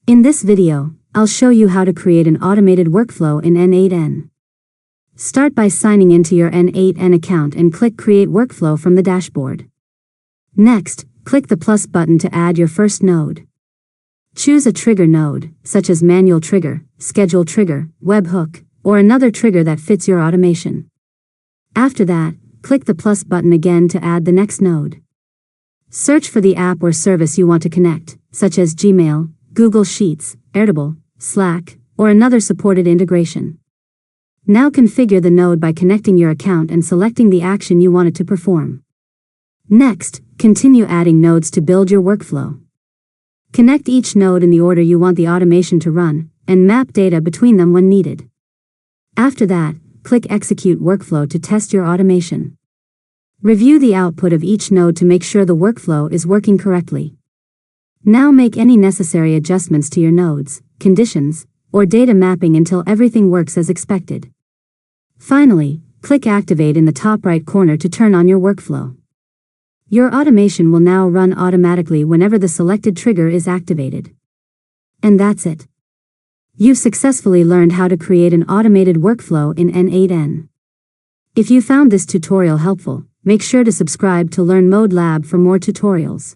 In this video, I'll show you how to create an automated workflow in N8N. Start by signing into your N8N account and click Create Workflow from the dashboard. Next, click the plus button to add your first node. Choose a trigger node, such as manual trigger, schedule trigger, webhook, or another trigger that fits your automation. After that, click the plus button again to add the next node. Search for the app or service you want to connect, such as Gmail, Google Sheets, Airtable, Slack, or another supported integration. Now configure the node by connecting your account and selecting the action you want it to perform. Next, continue adding nodes to build your workflow. Connect each node in the order you want the automation to run, and map data between them when needed. After that, click Execute Workflow to test your automation. Review the output of each node to make sure the workflow is working correctly. Now make any necessary adjustments to your nodes, conditions, or data mapping until everything works as expected. Finally, click Activate in the top right corner to turn on your workflow. Your automation will now run automatically whenever the selected trigger is activated. And that's it. You've successfully learned how to create an automated workflow in N8N. If you found this tutorial helpful, make sure to subscribe to Learn Mode Lab for more tutorials.